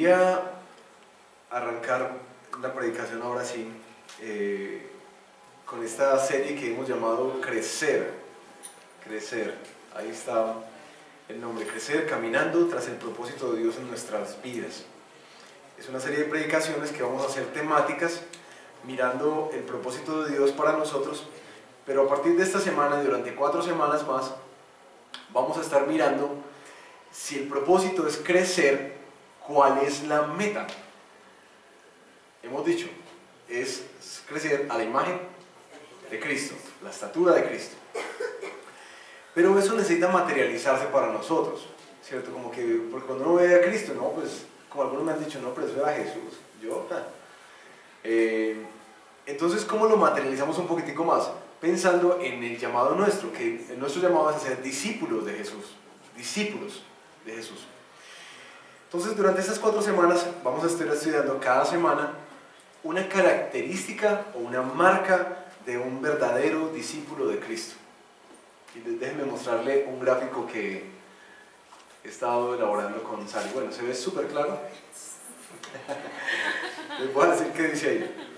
Quería arrancar la predicación ahora sí con esta serie que hemos llamado Crecer. Crecer, ahí está el nombre, Crecer, caminando tras el propósito de Dios en nuestras vidas. Es una serie de predicaciones que vamos a hacer temáticas, mirando el propósito de Dios para nosotros, pero a partir de esta semana y durante 4 semanas más, vamos a estar mirando si el propósito es crecer, ¿cuál es la meta? Hemos dicho, es crecer a la imagen de Cristo, la estatura de Cristo. Pero eso necesita materializarse para nosotros, ¿cierto? Como que, porque cuando uno ve a Cristo, no, pues, como algunos me han dicho, no, pero eso era Jesús, yo, entonces, ¿cómo lo materializamos un poquitico más? Pensando en el llamado nuestro, que nuestro llamado es a ser discípulos de Jesús, discípulos de Jesús. Entonces, durante estas 4 semanas vamos a estar estudiando cada semana una característica o una marca de un verdadero discípulo de Cristo. Y déjenme mostrarle un gráfico que he estado elaborando con Sally. Bueno, ¿se ve súper claro? Les voy a decir qué dice ahí.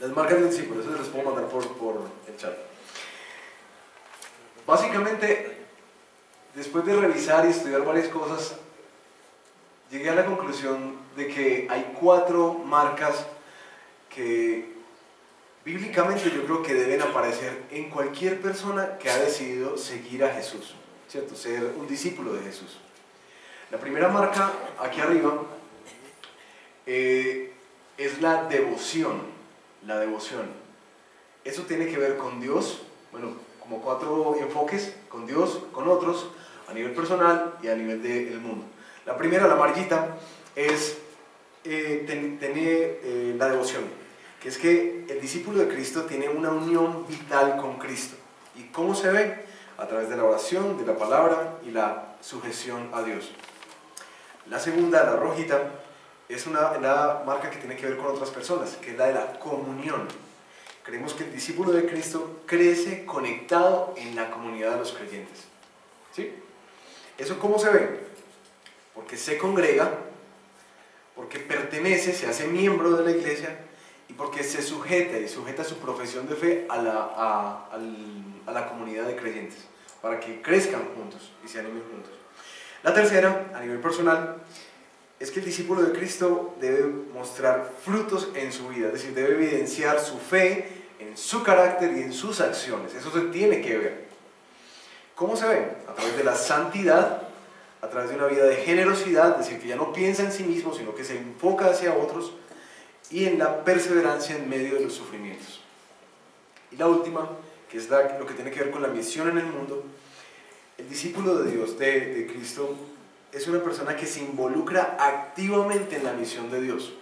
Las marcas del discípulo, eso se los puedo mandar por el chat. Básicamente, después de revisar y estudiar varias cosas, llegué a la conclusión de que hay 4 marcas que bíblicamente yo creo que deben aparecer en cualquier persona que ha decidido seguir a Jesús, ¿cierto? Ser un discípulo de Jesús. La primera marca, aquí arriba, es la devoción. La devoción. Eso tiene que ver con Dios, bueno, como 4 enfoques, con Dios, con otros, a nivel personal y a nivel del mundo. La primera, la amarillita, es tener la devoción, que es que el discípulo de Cristo tiene una unión vital con Cristo. ¿Y cómo se ve? A través de la oración, de la palabra y la sujeción a Dios. La segunda, la rojita, es la marca que tiene que ver con otras personas, que es la de la comunión. Creemos que el discípulo de Cristo crece conectado en la comunidad de los creyentes. ¿Sí? ¿Eso cómo se ve? Porque se congrega, porque pertenece, se hace miembro de la iglesia y porque se sujeta su profesión de fe a la comunidad de creyentes, para que crezcan juntos y se animen juntos. La tercera, a nivel personal, es que el discípulo de Cristo debe mostrar frutos en su vida, es decir, debe evidenciar su fe en su carácter y en sus acciones. Eso se tiene que ver. ¿Cómo se ve? A través de la santidad, a través de una vida de generosidad, es decir, que ya no piensa en sí mismo, sino que se enfoca hacia otros, y en la perseverancia en medio de los sufrimientos. Y la última, que es lo que tiene que ver con la misión en el mundo, el discípulo de Dios, de Cristo, es una persona que se involucra activamente en la misión de Dios.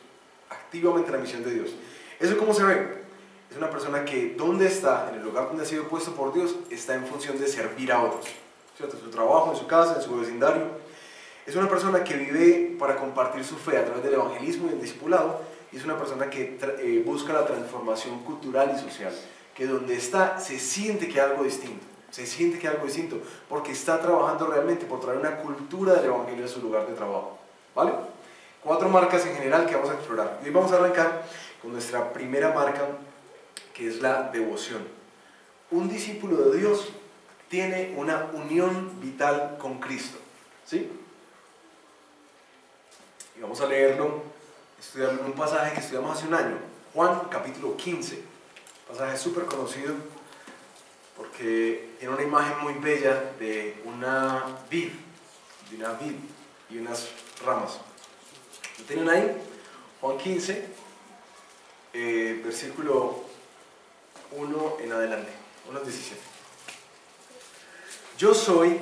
Activamente en la misión de Dios. ¿Eso cómo se ve? Es una persona que donde está, en el lugar donde ha sido puesto por Dios, está en función de servir a otros, ¿cierto? En su trabajo, en su casa, en su vecindario. Es una persona que vive para compartir su fe a través del evangelismo y el discipulado, y es una persona que busca la transformación cultural y social, que donde está se siente que hay algo distinto. Se siente que hay algo distinto, porque está trabajando realmente por traer una cultura del evangelio a su lugar de trabajo. ¿Vale? 4 marcas en general que vamos a explorar. Y hoy vamos a arrancar con nuestra primera marca, que es la devoción. Un discípulo de Dios tiene una unión vital con Cristo. ¿Sí? Y vamos a leerlo, estudiarlo en un pasaje que estudiamos hace un año. Juan, capítulo 15. Pasaje súper conocido, porque tiene una imagen muy bella de una vid y unas ramas. ¿Lo tienen ahí? Juan 15, versículo 1 en adelante, 1:17. Yo soy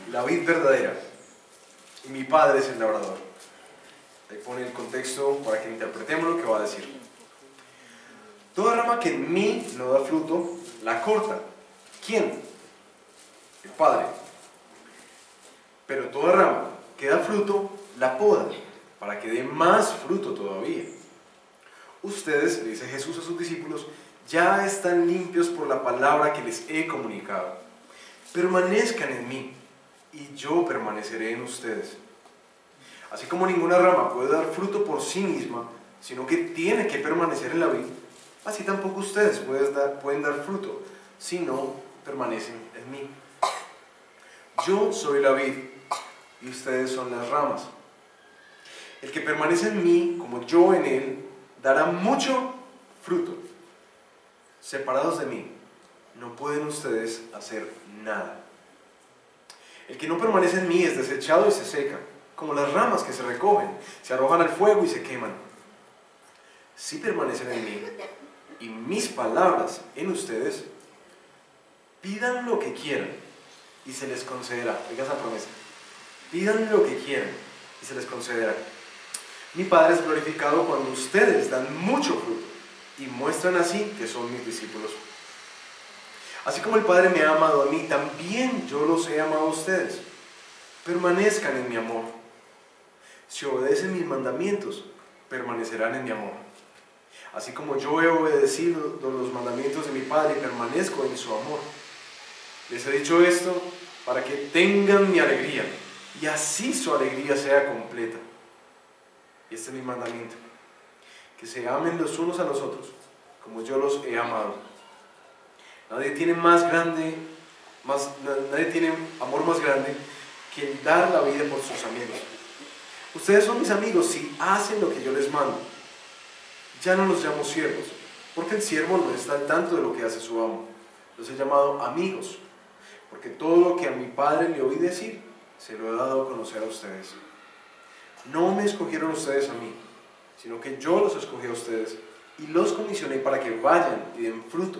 la vid verdadera y mi padre es el labrador. Ahí pone el contexto para que interpretemos lo que va a decir. Toda rama que en mí no da fruto, la corta. ¿Quién? El Padre. Pero toda rama que da fruto, la poda, para que dé más fruto todavía. Ustedes, le dice Jesús a sus discípulos, ya están limpios por la palabra que les he comunicado. Permanezcan en mí, y yo permaneceré en ustedes. Así como ninguna rama puede dar fruto por sí misma, sino que tiene que permanecer en la vid, así tampoco ustedes pueden dar fruto si no permanecen en mí. Yo soy la vid y ustedes son las ramas. El que permanece en mí, como yo en él, dará mucho fruto. Separados de mí, no pueden ustedes hacer nada. El que no permanece en mí es desechado y se seca, como las ramas que se recogen, se arrojan al fuego y se queman. Si permanecen en mí y mis palabras en ustedes, pidan lo que quieran y se les concederá. Oiga esa promesa. Pidan lo que quieran y se les concederá. Mi Padre es glorificado cuando ustedes dan mucho fruto y muestran así que son mis discípulos. Así como el Padre me ha amado a mí, también yo los he amado a ustedes. Permanezcan en mi amor. Si obedecen mis mandamientos, permanecerán en mi amor. Así como yo he obedecido los mandamientos de mi Padre y permanezco en su amor. Les he dicho esto para que tengan mi alegría y así su alegría sea completa. Y este es mi mandamiento, que se amen los unos a los otros, como yo los he amado. Nadie tiene amor más grande que el dar la vida por sus amigos. Ustedes son mis amigos si hacen lo que yo les mando. Ya no los llamo siervos, porque el siervo no está al tanto de lo que hace su amo. Los he llamado amigos, porque todo lo que a mi Padre le oí decir, se lo he dado a conocer a ustedes. No me escogieron ustedes a mí, sino que yo los escogí a ustedes y los comisioné para que vayan y den fruto,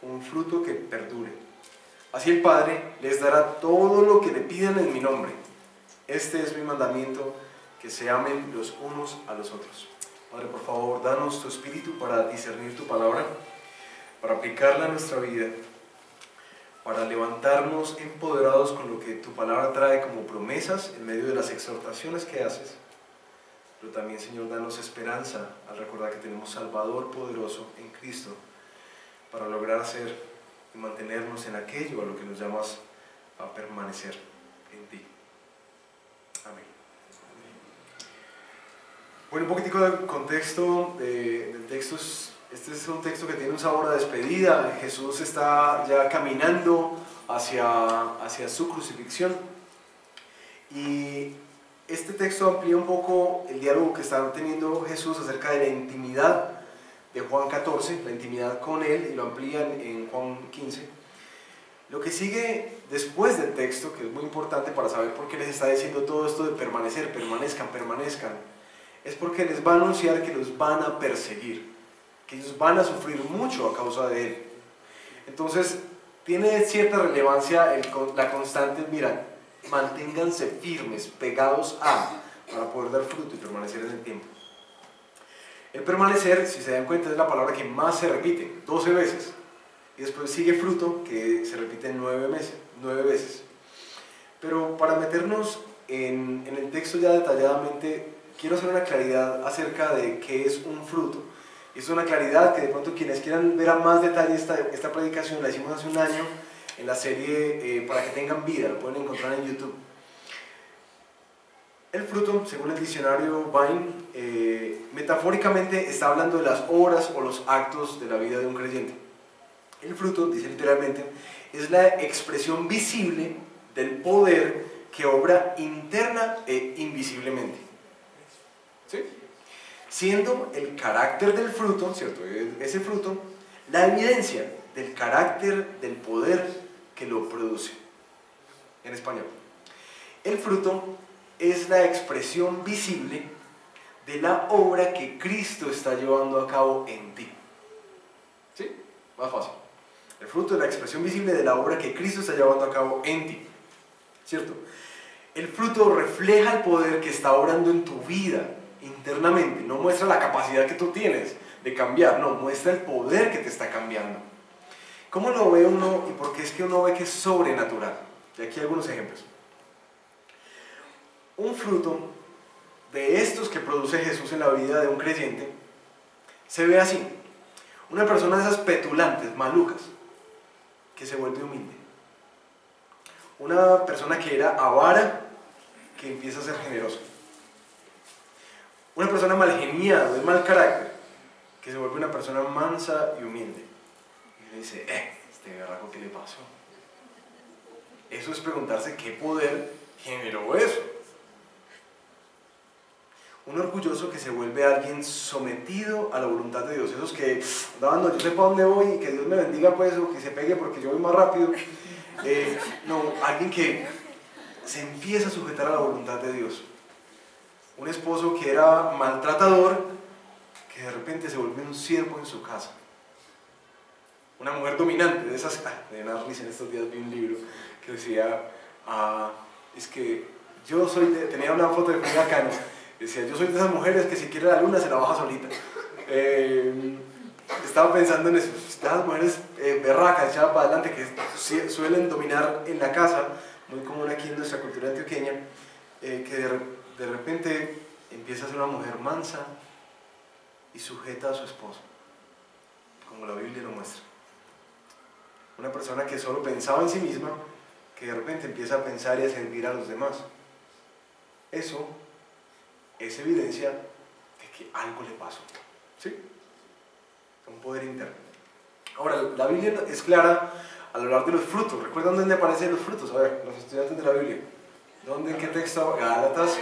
un fruto que perdure. Así el Padre les dará todo lo que le pidan en mi nombre. Este es mi mandamiento, que se amen los unos a los otros. Padre, por favor, danos tu espíritu para discernir tu palabra, para aplicarla a nuestra vida, para levantarnos empoderados con lo que tu palabra trae como promesas en medio de las exhortaciones que haces. Pero también, Señor, danos esperanza al recordar que tenemos Salvador poderoso en Cristo para lograr hacer y mantenernos en aquello a lo que nos llamas a permanecer en ti. Amén. Bueno, un poquitico del contexto del texto. Este es un texto que tiene un sabor a despedida. Jesús está ya caminando hacia su crucifixión. Y este texto amplía un poco el diálogo que está teniendo Jesús acerca de la intimidad de Juan 14, la intimidad con Él, y lo amplían en Juan 15. Lo que sigue después del texto, que es muy importante para saber por qué les está diciendo todo esto de permanecer, permanezcan, es porque les va a anunciar que los van a perseguir, que ellos van a sufrir mucho a causa de Él. Entonces, tiene cierta relevancia la constante, mira, manténganse firmes, pegados para poder dar fruto y permanecer en el tiempo. El permanecer, si se dan cuenta, es la palabra que más se repite, 12 veces. Y después sigue fruto, que se repite 9 veces. Pero para meternos en el texto ya detalladamente, quiero hacer una claridad acerca de qué es un fruto. Y es una claridad que de pronto quienes quieran ver a más detalle esta predicación, la hicimos hace un año en la serie Para que tengan vida, lo pueden encontrar en YouTube. El fruto, según el diccionario Vine, metafóricamente está hablando de las obras o los actos de la vida de un creyente. El fruto, dice literalmente, es la expresión visible del poder que obra interna e invisiblemente. ¿Sí? Siendo el carácter del fruto, ¿cierto? Ese fruto, la evidencia del carácter del poder que lo produce. En español. El fruto es la expresión visible de la obra que Cristo está llevando a cabo en ti. ¿Sí? Más fácil. El fruto es la expresión visible de la obra que Cristo está llevando a cabo en ti. ¿Cierto? El fruto refleja el poder que está obrando en tu vida internamente. No muestra la capacidad que tú tienes de cambiar, no, muestra el poder que te está cambiando. ¿Cómo lo ve uno y por qué es que uno ve que es sobrenatural? Y aquí algunos ejemplos. Un fruto de estos que produce Jesús en la vida de un creyente se ve así: una persona de esas petulantes, malucas, que se vuelve humilde. Una persona que era avara, que empieza a ser generosa. Una persona malgeniada, de mal carácter, que se vuelve una persona mansa y humilde. Y le dice, este berraco, ¿qué le pasó? Eso es preguntarse qué poder generó eso. Un orgulloso que se vuelve alguien sometido a la voluntad de Dios. Esos que, no, yo sé para dónde voy y que Dios me bendiga pues, o que se pegue porque yo voy más rápido. No, alguien que se empieza a sujetar a la voluntad de Dios. Un esposo que era maltratador, que de repente se vuelve un siervo en su casa. Una mujer dominante, de esas, de una risa, en estos días vi un libro que decía, es que yo soy tenía una foto de Frida Kahlo, decía, yo soy de esas mujeres que si quiere la luna se la baja solita. Estaba pensando en eso, las mujeres berracas, echadas para adelante, que suelen dominar en la casa, muy común aquí en nuestra cultura antioqueña, que de repente empieza a ser una mujer mansa y sujeta a su esposo, como la Biblia lo muestra. Una persona que solo pensaba en sí misma, que de repente empieza a pensar y a servir a los demás. Eso es evidencia de que algo le pasó, ¿sí? Un poder interno. Ahora, la Biblia es clara al hablar de los frutos. ¿Recuerdan dónde aparecen los frutos? A ver, los estudiantes de la Biblia. ¿Dónde? ¿En qué texto? Gálatas,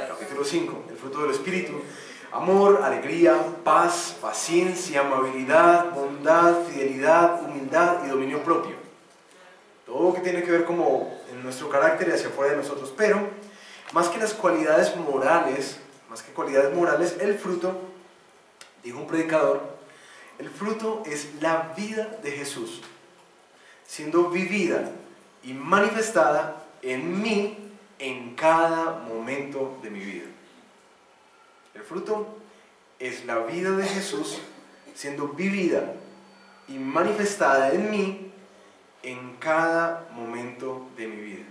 capítulo 5. El fruto del Espíritu. Amor, alegría, paz, paciencia, amabilidad, bondad, fidelidad, humildad y dominio propio. Todo lo que tiene que ver como en nuestro carácter y hacia afuera de nosotros. Pero, más que las cualidades morales, el fruto, dijo un predicador, el fruto es la vida de Jesús, siendo vivida y manifestada en mí en cada momento de mi vida. El fruto es la vida de Jesús, siendo vivida y manifestada en mí en cada momento de mi vida.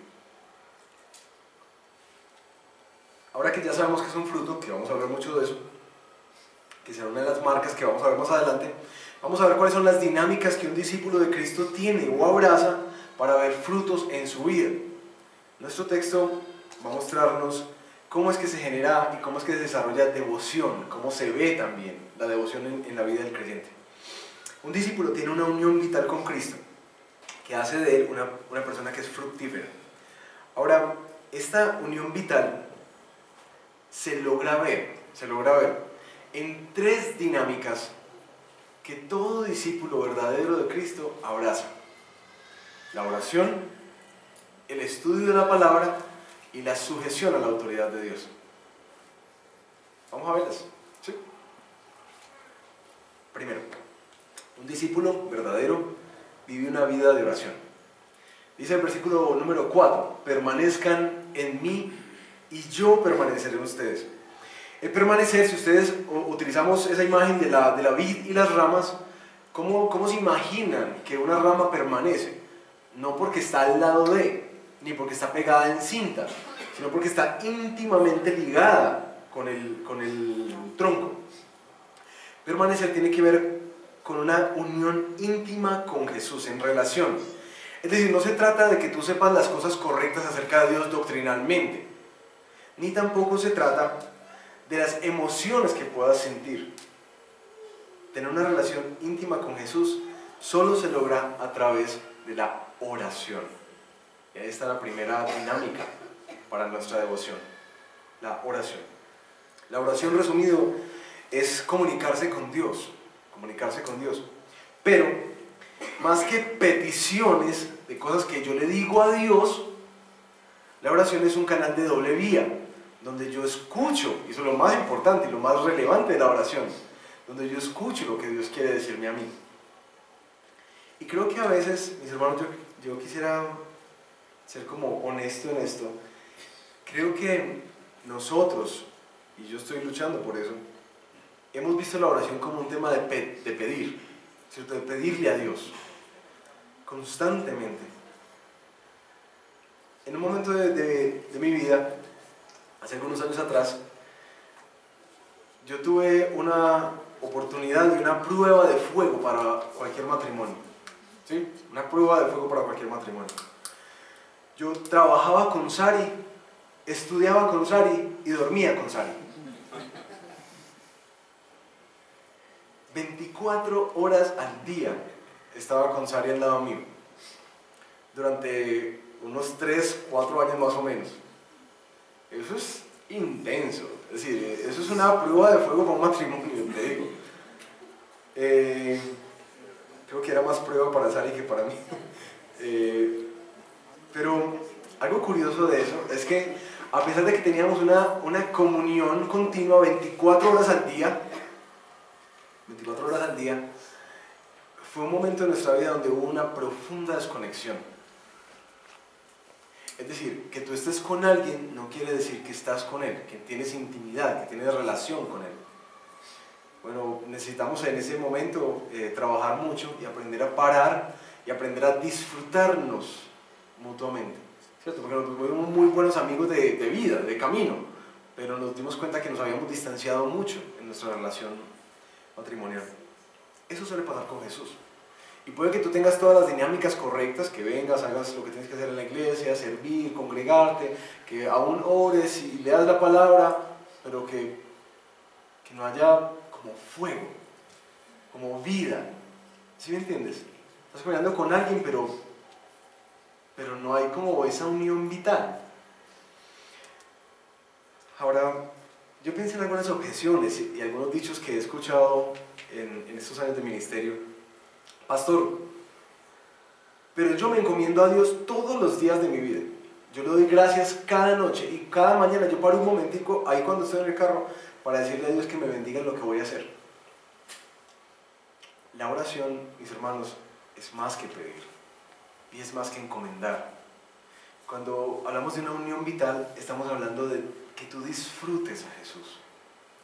Ahora que ya sabemos que es un fruto, que vamos a hablar mucho de eso, que será una de las marcas que vamos a ver más adelante, vamos a ver cuáles son las dinámicas que un discípulo de Cristo tiene o abraza para ver frutos en su vida. Nuestro texto va a mostrarnos cómo es que se genera y cómo es que se desarrolla devoción, cómo se ve también la devoción en la vida del creyente. Un discípulo tiene una unión vital con Cristo, que hace de él una persona que es fructífera. Ahora, esta unión vital se logra ver en tres dinámicas que todo discípulo verdadero de Cristo abraza: la oración, el estudio de la palabra y la sujeción a la autoridad de Dios. Vamos a verlas, ¿sí? Primero, un discípulo verdadero vive una vida de oración. Dice el versículo número 4, permanezcan en mí y yo permaneceré en ustedes. El permanecer, si ustedes utilizamos esa imagen de la vid y las ramas, ¿cómo se imaginan que una rama permanece? No porque está al lado de, ni porque está pegada en cinta, sino porque está íntimamente ligada con el tronco. Permanecer tiene que ver con una unión íntima con Jesús, en relación. Es decir, no se trata de que tú sepas las cosas correctas acerca de Dios doctrinalmente, ni tampoco se trata de las emociones que puedas sentir. Tener una relación íntima con Jesús solo se logra a través de la oración. Y ahí está la primera dinámica para nuestra devoción, la oración. La oración, resumido, es comunicarse con Dios, pero más que peticiones de cosas que yo le digo a Dios, la oración es un canal de doble vía, donde yo escucho, y eso es lo más importante y lo más relevante de la oración, donde yo escucho lo que Dios quiere decirme a mí. Y creo que a veces, mis hermanos, yo quisiera ser como honesto en esto. Creo que nosotros, y yo estoy luchando por eso, hemos visto la oración como un tema de pedir, ¿cierto? De pedirle a Dios constantemente. En un momento de mi vida, hace algunos años atrás, yo tuve una oportunidad y una prueba de fuego para cualquier matrimonio. ¿Sí? Una prueba de fuego para cualquier matrimonio. Yo trabajaba con Sari, estudiaba con Sari y dormía con Sari. 24 horas al día estaba con Sari al lado mío, durante unos 3, 4 años más o menos. Eso es intenso, es decir, eso es una prueba de fuego para un matrimonio, te digo. Creo que era más prueba para Sari que para mí. Pero algo curioso de eso es que a pesar de que teníamos una comunión continua 24 horas al día, fue un momento en nuestra vida donde hubo una profunda desconexión. Es decir, que tú estés con alguien no quiere decir que estás con él, que tienes intimidad, que tienes relación con él. Bueno, necesitamos en ese momento trabajar mucho y aprender a parar y aprender a disfrutarnos mutuamente, ¿cierto? Porque nos fuimos muy buenos amigos de vida, de camino, pero nos dimos cuenta que nos habíamos distanciado mucho en nuestra relación matrimonial. Eso suele pasar con Jesús. Y puede que tú tengas todas las dinámicas correctas, que vengas, hagas lo que tienes que hacer en la iglesia, servir, congregarte, que aún ores y leas la palabra, pero que no haya como fuego, como vida. ¿Sí me entiendes? Estás caminando con alguien, pero no hay como esa unión vital. Ahora, yo pensé en algunas objeciones y algunos dichos que he escuchado en estos años de ministerio. Pastor, pero yo me encomiendo a Dios todos los días de mi vida. Yo le doy gracias cada noche y cada mañana. Yo paro un momentico ahí cuando estoy en el carro para decirle a Dios que me bendiga en lo que voy a hacer. La oración, mis hermanos, es más que pedir y es más que encomendar. Cuando hablamos de una unión vital, estamos hablando de que tú disfrutes a Jesús,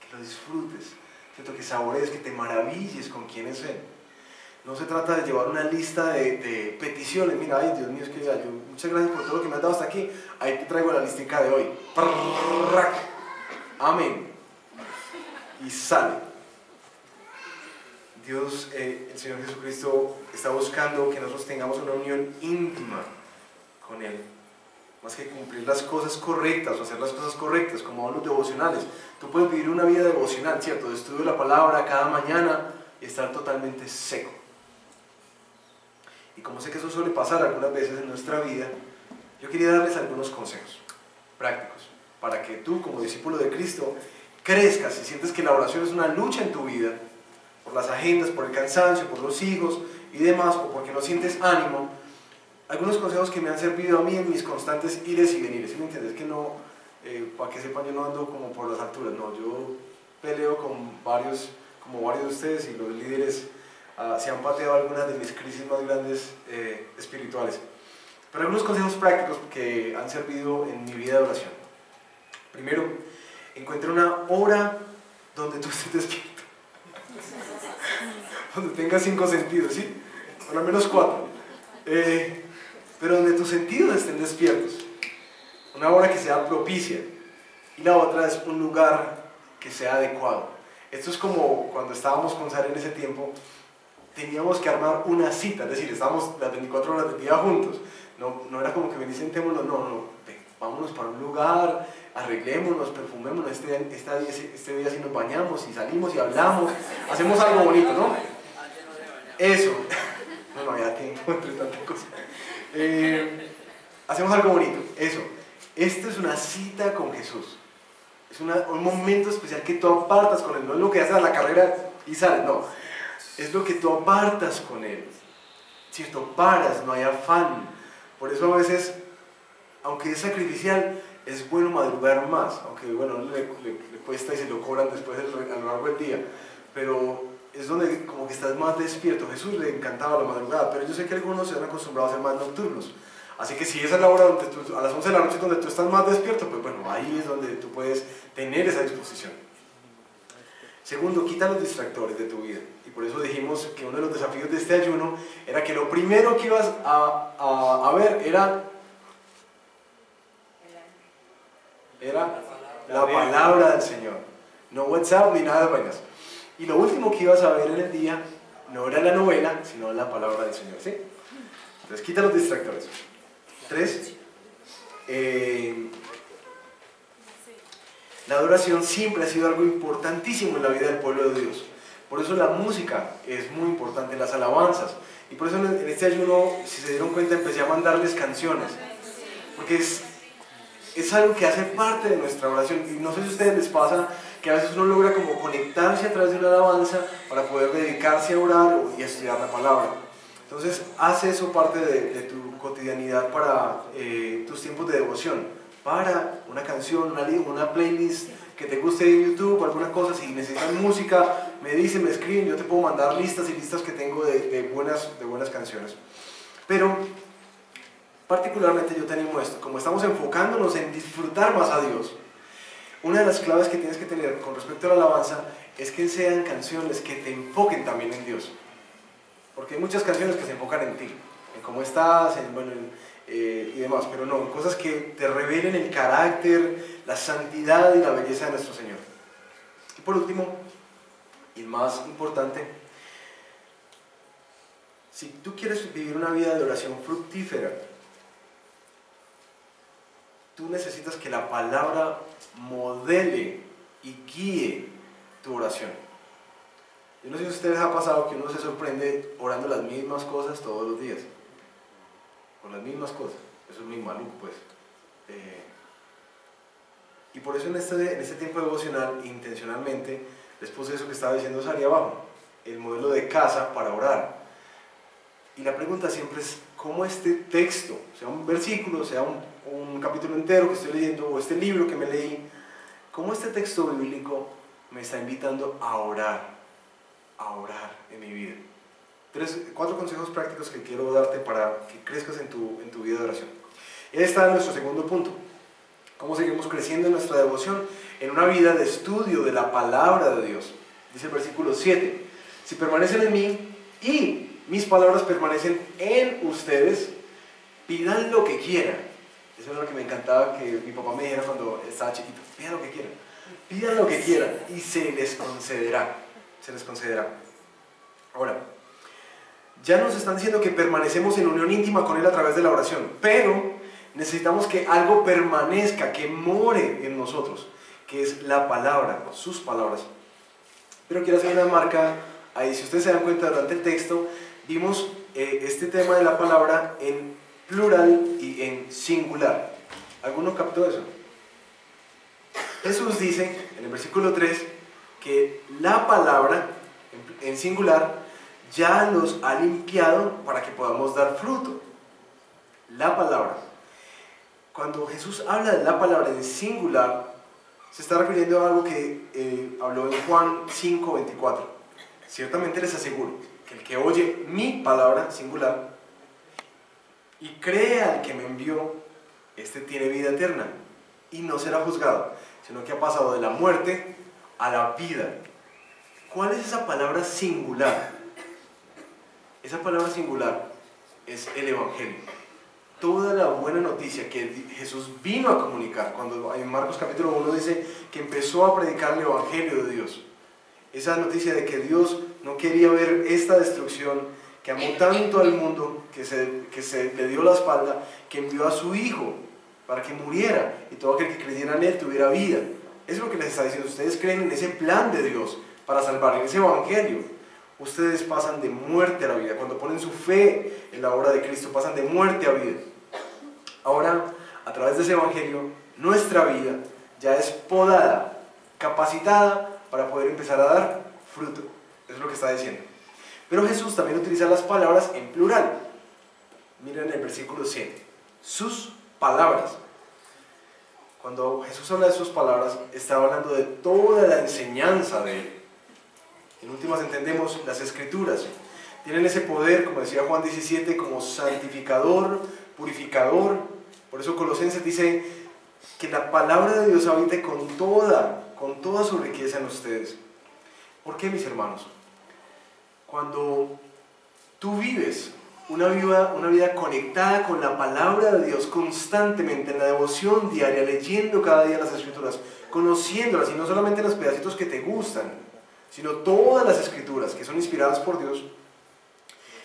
que lo disfrutes, ¿cierto? Que saborees, que te maravilles con quién es Él. No se trata de llevar una lista de peticiones. Mira, ay Dios mío, es que yo, muchas gracias por todo lo que me has dado hasta aquí. Ahí te traigo la listica de hoy. Amén. Y sale. Dios, el Señor Jesucristo, está buscando que nosotros tengamos una unión íntima con Él. Más que cumplir las cosas correctas o hacer las cosas correctas, como los devocionales. Tú puedes vivir una vida devocional, ¿cierto? De estudio de la palabra cada mañana y estar totalmente seco. Y como sé que eso suele pasar algunas veces en nuestra vida, yo quería darles algunos consejos prácticos para que tú, como discípulo de Cristo, crezcas y sientes que la oración es una lucha en tu vida, por las agendas, por el cansancio, por los hijos y demás, o porque no sientes ánimo. Algunos consejos que me han servido a mí en mis constantes ires y venires. ¿Sí me entiendes? Que no, para que sepan, yo no ando como por las alturas, no, yo peleo con varios, como varios de ustedes, y los líderes se han pateado algunas de mis crisis más grandes espirituales. Pero algunos consejos prácticos que han servido en mi vida de oración. Primero, encuentra una hora donde tú estés despierto. Donde tengas 5 sentidos, ¿sí? Por lo menos 4. Pero donde tus sentidos estén despiertos. Una hora que sea propicia. Y la otra es un lugar que sea adecuado. Esto es como cuando estábamos con Sara en ese tiempo. Teníamos que armar una cita, es decir, estábamos las 24 horas del día juntos. No era como que ven y sentémonos, no, vámonos para un lugar, arreglémonos, perfumémonos, este día sí nos bañamos y salimos y hablamos, hacemos algo bonito, ¿no? Eso, no había tiempo entre tantas cosas. Hacemos algo bonito, eso. Esto es una cita con Jesús. Es un momento especial que tú apartas con Él, no es lo que haces a la carrera y sales, no. Es lo que tú apartas con Él, ¿cierto? Paras, no hay afán. Por eso a veces, aunque es sacrificial, es bueno madrugar más, aunque bueno, le cuesta y se lo cobran después a lo largo del día, pero es donde como que estás más despierto. Jesús le encantaba la madrugada, pero yo sé que algunos se han acostumbrado a ser más nocturnos, así que si esa es la hora donde a las 11 de la noche donde tú estás más despierto, pues bueno, ahí es donde tú puedes tener esa disposición. Segundo, quita los distractores de tu vida. Y por eso dijimos que uno de los desafíos de este ayuno era que lo primero que ibas a ver era la palabra del Señor. No WhatsApp ni nada de vainas. Y lo último que ibas a ver en el día no era la novela, sino la palabra del Señor, ¿sí? Entonces quita los distractores. 3. La adoración siempre ha sido algo importantísimo en la vida del pueblo de Dios. Por eso la música es muy importante, las alabanzas. Y por eso en este ayuno, si se dieron cuenta, empecé a mandarles canciones. Porque es algo que hace parte de nuestra oración. Y no sé si a ustedes les pasa que a veces uno logra como conectarse a través de una alabanza para poder dedicarse a orar y a estudiar la palabra. Entonces, haz eso parte de tu cotidianidad para tus tiempos de devoción. Para una canción, una playlist que te guste de YouTube, alguna cosa. Si necesitan música, me dicen, me escriben, yo te puedo mandar listas y listas que tengo de buenas canciones. Pero particularmente yo te animo a esto, como estamos enfocándonos en disfrutar más a Dios, una de las claves que tienes que tener con respecto a la alabanza es que sean canciones que te enfoquen también en Dios. Porque hay muchas canciones que se enfocan en ti, en cómo estás, y demás, pero no, cosas que te revelen el carácter, la santidad y la belleza de nuestro Señor. Y por último, y más importante, si tú quieres vivir una vida de oración fructífera, tú necesitas que la palabra modele y guíe tu oración. Yo no sé si a ustedes les ha pasado que uno se sorprende orando las mismas cosas todos los días. Por las mismas cosas. Eso es muy maluco, pues. Y por eso en este tiempo devocional, intencionalmente, les puse eso que estaba diciendo Sari abajo. El modelo de casa para orar. Y la pregunta siempre es, ¿cómo este texto, sea un versículo, sea un capítulo entero que estoy leyendo, o este libro que me leí, cómo este texto bíblico me está invitando a orar en mi vida? 4 consejos prácticos que quiero darte para que crezcas en tu vida de oración. Y ahí está nuestro segundo punto. ¿Cómo seguimos creciendo en nuestra devoción? En una vida de estudio de la palabra de Dios. Dice el versículo 7, si permanecen en mí y mis palabras permanecen en ustedes, pidan lo que quieran. Eso es lo que me encantaba que mi papá me dijera cuando estaba chiquito. Pidan lo que quieran. Pidan lo que quieran y se les concederá. Se les concederá. Ahora, ya nos están diciendo que permanecemos en unión íntima con Él a través de la oración, pero necesitamos que algo permanezca, que more en nosotros, que es la palabra, sus palabras. Pero quiero hacer una marca ahí. Si ustedes se dan cuenta durante el texto, vimos este tema de la palabra en plural y en singular. ¿Alguno captó eso? Jesús dice en el versículo 3 que la palabra en singular ya los ha limpiado para que podamos dar fruto. La palabra. Cuando Jesús habla de la palabra en singular, se está refiriendo a algo que habló en Juan 5:24. Ciertamente les aseguro que el que oye mi palabra singular y cree al que me envió, este tiene vida eterna y no será juzgado, sino que ha pasado de la muerte a la vida. ¿Cuál es esa palabra singular? Esa palabra singular es el Evangelio. Toda la buena noticia que Jesús vino a comunicar, cuando en Marcos capítulo 1 dice que empezó a predicar el Evangelio de Dios. Esa noticia de que Dios no quería ver esta destrucción, que amó tanto al mundo, que se le dio la espalda, que envió a su Hijo para que muriera y todo aquel que creyera en Él tuviera vida. Eso es lo que les está diciendo. Ustedes creen en ese plan de Dios para salvar, en ese Evangelio. Ustedes pasan de muerte a la vida. Cuando ponen su fe en la obra de Cristo, pasan de muerte a vida. Ahora, a través de ese Evangelio, nuestra vida ya es podada, capacitada para poder empezar a dar fruto. Eso es lo que está diciendo. Pero Jesús también utiliza las palabras en plural. Miren el versículo 7. Sus palabras. Cuando Jesús habla de sus palabras, está hablando de toda la enseñanza de Él. En últimas entendemos las Escrituras. Tienen ese poder, como decía Juan 17, como santificador, purificador. Por eso Colosenses dice que la palabra de Dios habite con toda su riqueza en ustedes. ¿Por qué, mis hermanos? Cuando tú vives una vida conectada con la palabra de Dios constantemente, en la devoción diaria, leyendo cada día las Escrituras, conociéndolas, y no solamente los pedacitos que te gustan, sino todas las Escrituras que son inspiradas por Dios,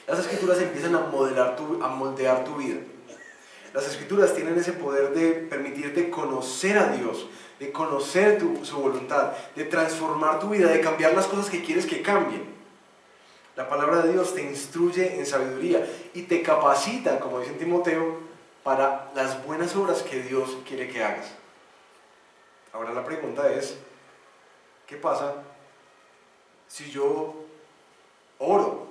las Escrituras empiezan a moldear tu vida. Las Escrituras tienen ese poder de permitirte conocer a Dios, de conocer su voluntad, de transformar tu vida, de cambiar las cosas que quieres que cambien. La palabra de Dios te instruye en sabiduría y te capacita, como dice en Timoteo, para las buenas obras que Dios quiere que hagas. Ahora la pregunta es, ¿qué pasa si yo oro?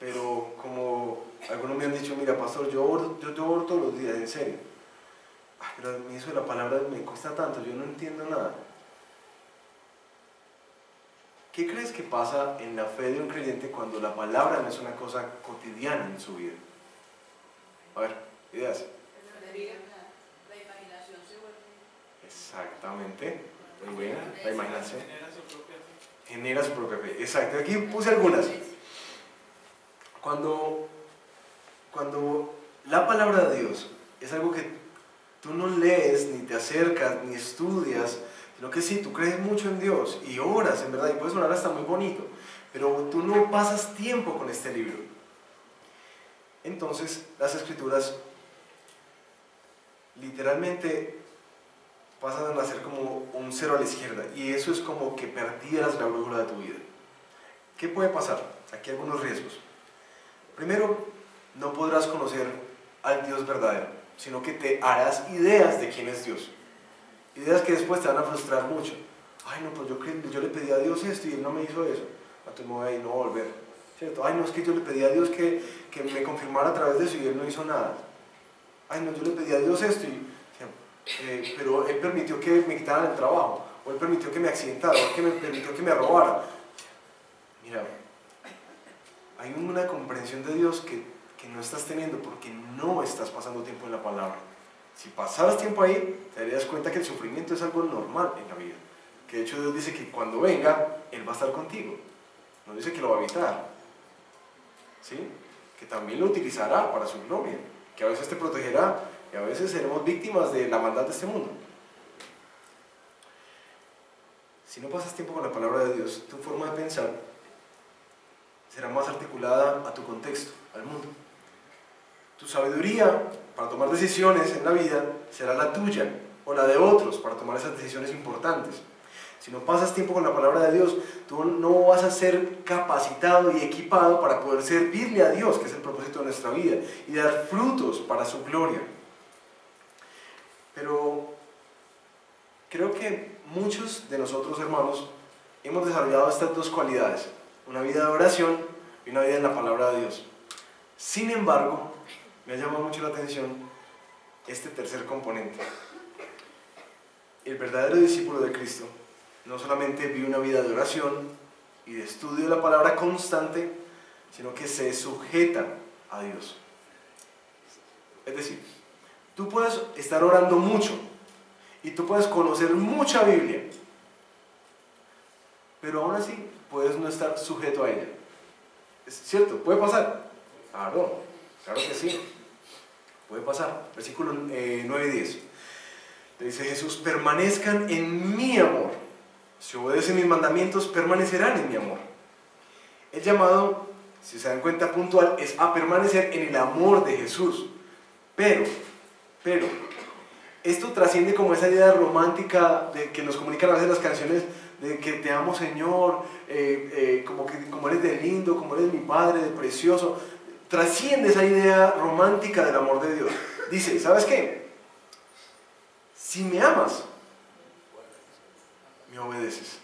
Pero como algunos me han dicho, mira pastor, yo oro todos los días, en serio. Pero a mí eso de la palabra me cuesta tanto, yo no entiendo nada. ¿Qué crees que pasa en la fe de un creyente cuando la palabra no es una cosa cotidiana en su vida? A ver, ideas. La imaginación se vuelve. Exactamente, muy buena, la imaginación. Genera su propia fe. Genera su propia fe, exacto. Aquí puse algunas. Cuando la palabra de Dios es algo que tú no lees, ni te acercas, ni estudias, sino que sí, tú crees mucho en Dios y oras, en verdad, y puedes orar hasta muy bonito, pero tú no pasas tiempo con este libro. Entonces, las Escrituras literalmente pasan a ser como un cero a la izquierda, y eso es como que perdieras la brújula de tu vida. ¿Qué puede pasar? Aquí hay algunos riesgos. Primero, no podrás conocer al Dios verdadero, sino que te harás ideas de quién es Dios. Ideas que después te van a frustrar mucho. Ay, no, pues yo le pedí a Dios esto y Él no me hizo eso. Entonces me voy a ir, no voy a volver. ¿Cierto? Ay, no, es que yo le pedí a Dios que me confirmara a través de eso y Él no hizo nada. Ay, no, yo le pedí a Dios esto pero Él permitió que me quitaran el trabajo, o Él permitió que me accidentara, o Él permitió que me robara. Mira, hay una comprensión de Dios que no estás teniendo porque no estás pasando tiempo en la palabra. Si pasaras tiempo ahí, te darías cuenta que el sufrimiento es algo normal en la vida. Que de hecho Dios dice que cuando venga, Él va a estar contigo. No dice que lo va a evitar. ¿Sí? Que también lo utilizará para su gloria. Que a veces te protegerá y a veces seremos víctimas de la maldad de este mundo. Si no pasas tiempo con la palabra de Dios, tu forma de pensar será más articulada a tu contexto, al mundo. Tu sabiduría para tomar decisiones en la vida será la tuya o la de otros para tomar esas decisiones importantes. Si no pasas tiempo con la palabra de Dios, tú no vas a ser capacitado y equipado para poder servirle a Dios, que es el propósito de nuestra vida, y dar frutos para su gloria. Pero creo que muchos de nosotros, hermanos, hemos desarrollado estas dos cualidades, una vida de oración y una vida en la palabra de Dios. Sin embargo, me ha llamado mucho la atención este tercer componente. El verdadero discípulo de Cristo no solamente vive una vida de oración y de estudio de la palabra constante, sino que se sujeta a Dios. Es decir, tú puedes estar orando mucho y tú puedes conocer mucha Biblia, pero aún así puedes no estar sujeto a ella. ¿Es cierto? ¿Puede pasar? Claro que sí. Puede pasar. Versículo 9 y 10. Le dice Jesús, permanezcan en mi amor. Si obedecen mis mandamientos, permanecerán en mi amor. El llamado, si se dan cuenta puntual, es a permanecer en el amor de Jesús. Pero, esto trasciende como esa idea romántica de que nos comunican a veces las canciones de que te amo Señor, como eres de lindo, como eres mi Padre, de precioso. Trasciende esa idea romántica del amor de Dios. Dice, ¿sabes qué? Si me amas, me obedeces.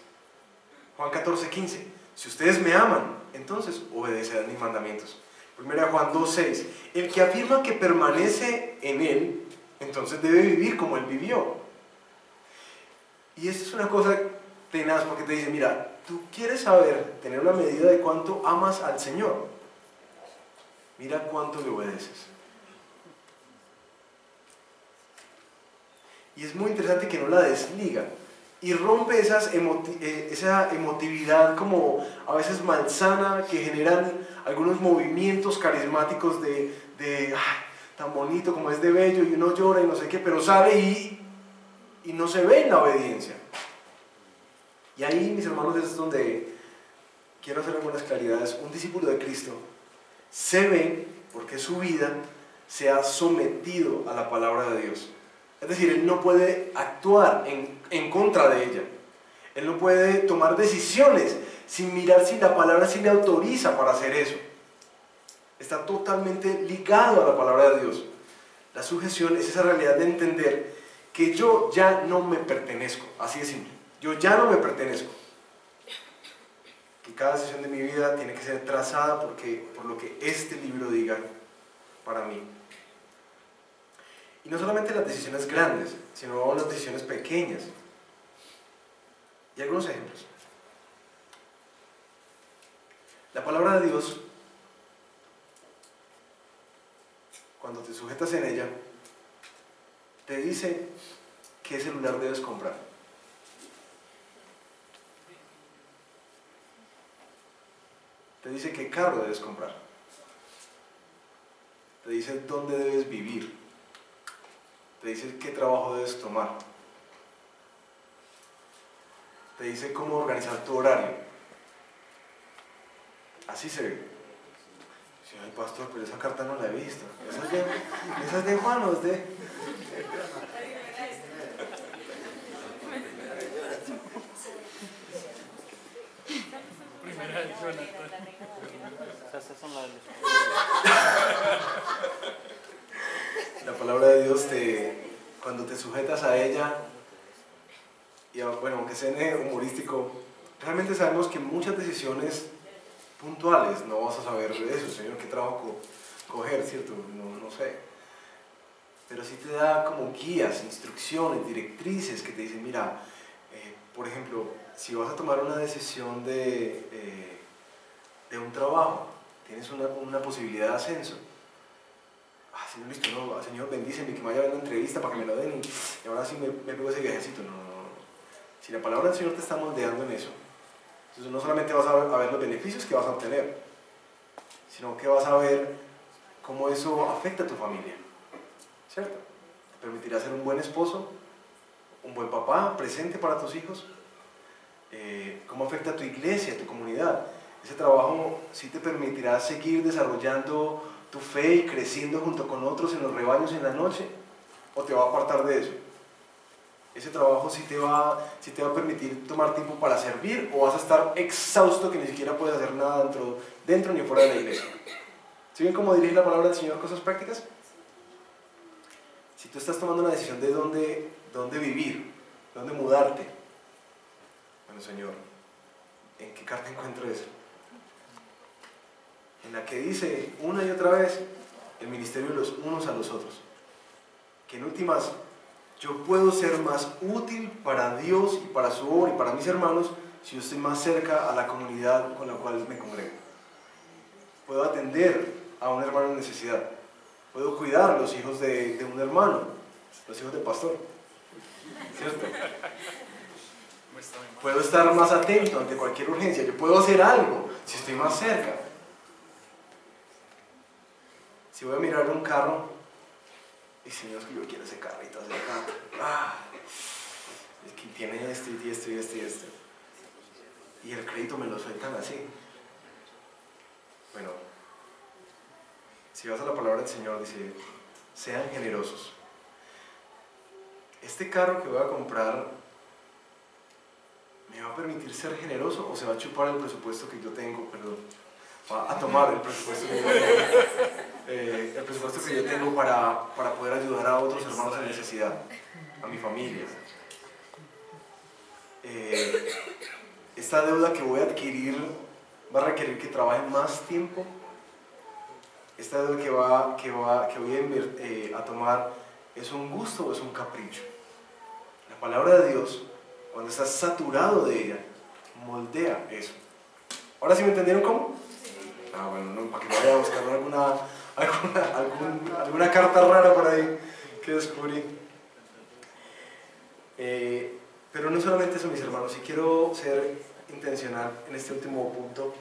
Juan 14:15. Si ustedes me aman, entonces obedecerán mis mandamientos. 1 Juan 2:6. El que afirma que permanece en Él, entonces debe vivir como Él vivió. Y esto es una cosa tenaz porque te dice, mira, tú quieres saber, tener una medida de cuánto amas al Señor. Mira cuánto le obedeces. Y es muy interesante que no la desliga y rompe esa emotividad como a veces malsana que generan algunos movimientos carismáticos de tan bonito como es de bello y uno llora y no sé qué, pero sale y no se ve en la obediencia. Y ahí, mis hermanos, es donde quiero hacer algunas claridades. Un discípulo de Cristo se ve porque su vida se ha sometido a la palabra de Dios. Es decir, él no puede actuar en contra de ella. Él no puede tomar decisiones sin mirar si la palabra sí le autoriza para hacer eso. Está totalmente ligado a la palabra de Dios. La sujeción es esa realidad de entender que yo ya no me pertenezco. Así de simple. Yo ya no me pertenezco. Que cada decisión de mi vida tiene que ser trazada por lo que este libro diga para mí. Y no solamente las decisiones grandes, sino las decisiones pequeñas. Y algunos ejemplos. La palabra de Dios, cuando te sujetas en ella, te dice qué celular debes comprar. Te dice qué carro debes comprar. Te dice dónde debes vivir. Te dice qué trabajo debes tomar. Te dice cómo organizar tu horario. Así se ve. Sí, ay pastor, pero esa carta no la he visto. ¿Esa es de Juan o es de...? Primera de Jonathan. Esas son las... La palabra de Dios, cuando te sujetas a ella, y bueno, aunque sea humorístico, realmente sabemos que muchas decisiones puntuales no vas a saber de eso, Señor, qué trabajo coger, ¿cierto? No sé. Pero sí te da como guías, instrucciones, directrices que te dicen, mira, por ejemplo, si vas a tomar una decisión de un trabajo, tienes una posibilidad de ascenso. Señor, listo, no, Señor, bendíceme, que me vaya a ver una entrevista para que me lo den y ahora sí me pego ese viajecito. No. Si la palabra del Señor te está moldeando en eso, entonces no solamente vas a ver los beneficios que vas a obtener, sino que vas a ver cómo eso afecta a tu familia, ¿cierto? Te permitirá ser un buen esposo, un buen papá, presente para tus hijos, cómo afecta a tu iglesia, a tu comunidad. Ese trabajo sí te permitirá seguir desarrollando tu fe y creciendo junto con otros en los rebaños en la noche, o te va a apartar de eso. Ese trabajo sí te va a permitir tomar tiempo para servir, o vas a estar exhausto que ni siquiera puedes hacer nada dentro ni fuera de la iglesia. ¿Sí ven cómo dirige la palabra del Señor cosas prácticas? Si tú estás tomando una decisión de dónde vivir, dónde mudarte, bueno, Señor, ¿en qué carta encuentro eso? En la que dice una y otra vez el ministerio de los unos a los otros, que en últimas yo puedo ser más útil para Dios y para su obra y para mis hermanos si yo estoy más cerca a la comunidad con la cual me congrego. Puedo atender a un hermano en necesidad, puedo cuidar a los hijos de un hermano, los hijos del pastor, ¿cierto? Puedo estar más atento ante cualquier urgencia, yo puedo hacer algo si estoy más cerca. Si voy a mirar un carro, y Señor, es que yo quiero ese carrito hacia acá. Es que tiene esto y esto y esto y esto. Y el crédito me lo sueltan así. Bueno, si vas a la palabra del Señor, dice, sean generosos. Este carro que voy a comprar, ¿me va a permitir ser generoso o se va a chupar el presupuesto que yo tengo? Perdón. Va a tomar el presupuesto que yo tengo. El presupuesto que yo tengo para poder ayudar a otros hermanos en necesidad, a mi familia. Esta deuda que voy a adquirir va a requerir que trabaje más tiempo. Esta deuda que voy a tomar es un gusto o es un capricho. La palabra de Dios, cuando estás saturado de ella, moldea eso. ¿Ahora sí me entendieron cómo? Bueno, no, para que no vaya a buscar alguna carta rara por ahí que descubrí. Pero no solamente eso, mis hermanos, si quiero ser intencional en este último punto,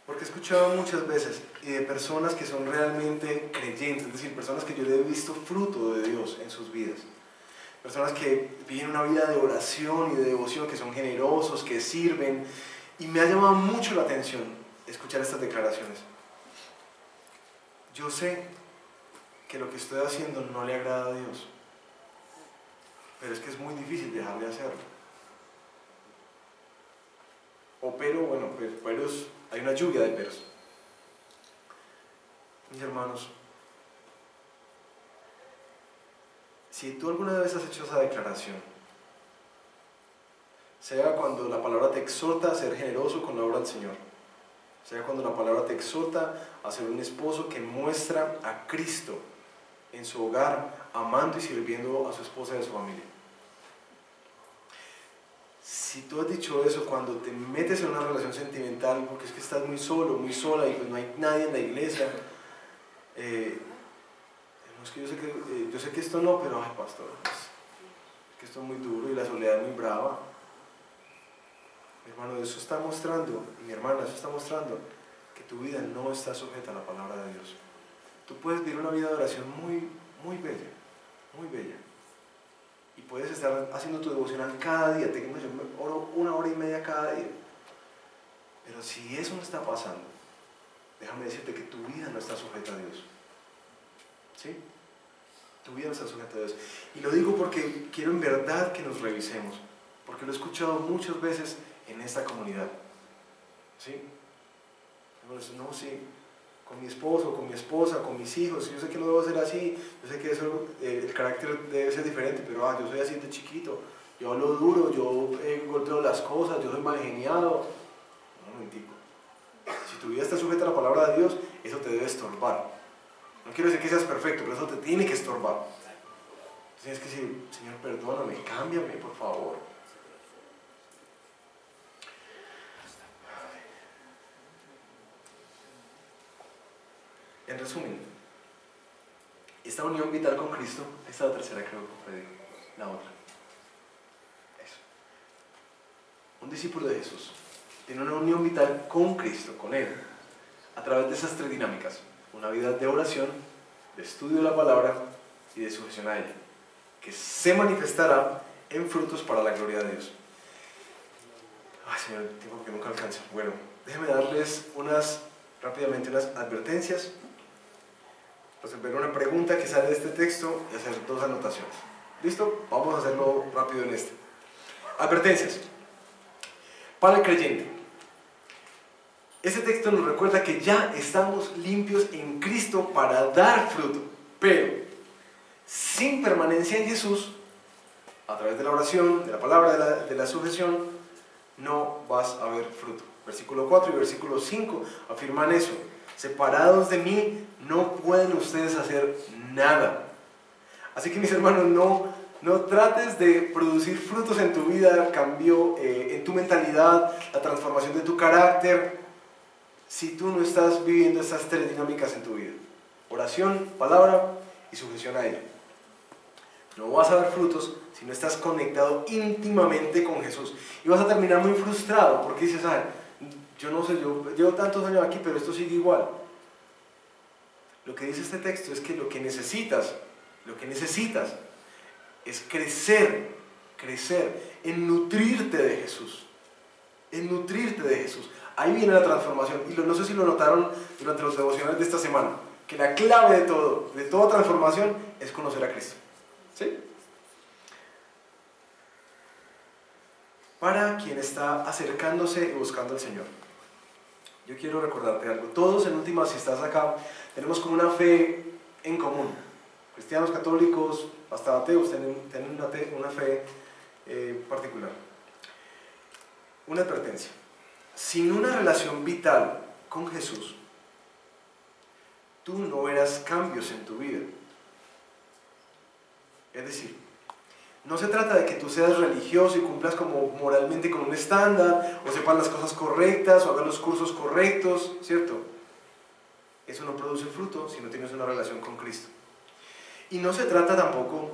porque he escuchado muchas veces y de personas que son realmente creyentes, es decir, personas que yo le he visto fruto de Dios en sus vidas, personas que viven una vida de oración y de devoción, que son generosos, que sirven, y me ha llamado mucho la atención escuchar estas declaraciones. yo sé que lo que estoy haciendo no le agrada a Dios, pero es que es muy difícil dejar de hacerlo. O peros, hay una lluvia de peros. Mis hermanos, si tú alguna vez has hecho esa declaración, sea cuando la palabra te exhorta a ser generoso con la obra del Señor, sea cuando la palabra te exhorta a ser un esposo que muestra a Cristo en su hogar, amando y sirviendo a su esposa y a su familia. Si tú has dicho eso cuando te metes en una relación sentimental, porque es que estás muy solo, muy sola y pues no hay nadie en la iglesia, no, es que yo sé que esto no, pero ay pastor, es que esto es muy duro y la soledad es muy brava. Mi hermano, eso está mostrando, y mi hermana, eso está mostrando que tu vida no está sujeta a la palabra de Dios. Tú puedes vivir una vida de oración muy, muy bella, muy bella. Y puedes estar haciendo tu devocional cada día, yo oro 1 hora y media cada día. Pero si eso no está pasando, déjame decirte que tu vida no está sujeta a Dios. ¿Sí? Tu vida no está sujeta a Dios. Y lo digo porque quiero en verdad que nos revisemos, porque lo he escuchado muchas veces en esta comunidad. ¿Sí? No, sí, con mi esposo, con mi esposa, con mis hijos, yo sé que no debo ser así, yo sé que eso, el carácter debe ser diferente, pero yo soy así de chiquito, yo hablo duro, yo golpeo las cosas, yo soy mal geniado. Un momentico. Si tu vida está sujeta a la palabra de Dios, eso te debe estorbar. No quiero decir que seas perfecto, pero eso te tiene que estorbar. Tienes que decir, Señor, perdóname, cámbiame, por favor. En resumen, esta unión vital con Cristo, esta es la tercera, creo que fue la otra. Eso. Un discípulo de Jesús tiene una unión vital con Cristo, con Él, a través de esas 3 dinámicas: una vida de oración, de estudio de la palabra y de sujeción a ella, que se manifestará en frutos para la gloria de Dios. Ay, Señor, el tiempo que nunca alcanza. Bueno, déjenme darles rápidamente unas advertencias, resolver una pregunta que sale de este texto y hacer 2 anotaciones. ¿Listo? Vamos a hacerlo rápido en este. Advertencias. Para el creyente, este texto nos recuerda que ya estamos limpios en Cristo para dar fruto, pero sin permanencia en Jesús, a través de la oración, de la palabra, de la sujeción, no vas a ver fruto. Versículo 4 y versículo 5 afirman eso. Separados de mí, no pueden ustedes hacer nada. Así que, mis hermanos, no trates de producir frutos en tu vida, cambio en tu mentalidad, la transformación de tu carácter, si tú no estás viviendo estas 3 dinámicas en tu vida: oración, palabra y sujeción a ella. No vas a ver frutos si no estás conectado íntimamente con Jesús. Y vas a terminar muy frustrado porque dices, yo no sé, yo llevo tantos años aquí, pero esto sigue igual. Lo que dice este texto es que lo que necesitas es crecer en nutrirte de Jesús. Ahí viene la transformación. Y no sé si lo notaron durante los devocionales de esta semana, que la clave de toda transformación es conocer a Cristo. ¿Sí? Para quien está acercándose y buscando al Señor, yo quiero recordarte algo. Todos, en última, si estás acá, tenemos como una fe en común. Cristianos, católicos, hasta ateos tienen una fe particular. Una advertencia: sin una relación vital con Jesús, tú no verás cambios en tu vida. Es decir, no se trata de que tú seas religioso y cumplas como moralmente con un estándar, o sepas las cosas correctas, o hagas los cursos correctos, ¿cierto? Eso no produce fruto si no tienes una relación con Cristo. Y no se trata tampoco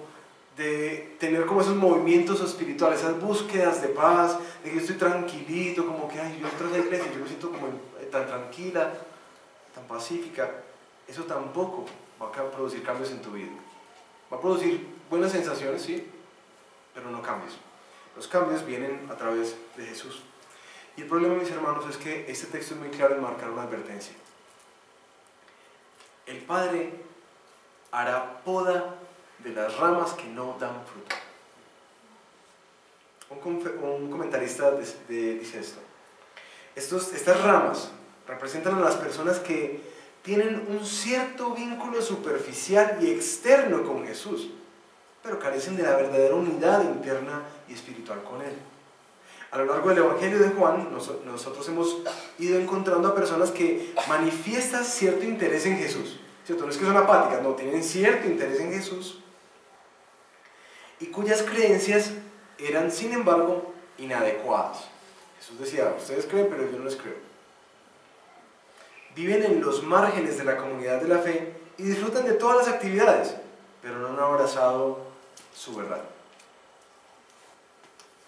de tener como esos movimientos espirituales, esas búsquedas de paz, de que yo estoy tranquilito, como que yo entro a la iglesia y yo me siento como tan tranquila, tan pacífica. Eso tampoco va a producir cambios en tu vida. Va a producir buenas sensaciones, sí, pero no cambios. Los cambios vienen a través de Jesús. Y el problema, mis hermanos, es que este texto es muy claro en marcar una advertencia. el Padre hará poda de las ramas que no dan fruto. Un comentarista dice esto. Estas ramas representan a las personas que tienen un cierto vínculo superficial y externo con Jesús, pero carecen de la verdadera unidad interna y espiritual con Él. A lo largo del Evangelio de Juan, nosotros hemos ido encontrando a personas que manifiestan cierto interés en Jesús, ¿cierto? No es que son apáticas, no, tienen cierto interés en Jesús, y cuyas creencias eran, sin embargo, inadecuadas. Jesús decía, ustedes creen, pero yo no les creo. Viven en los márgenes de la comunidad de la fe y disfrutan de todas las actividades, pero no han abrazado su verdad.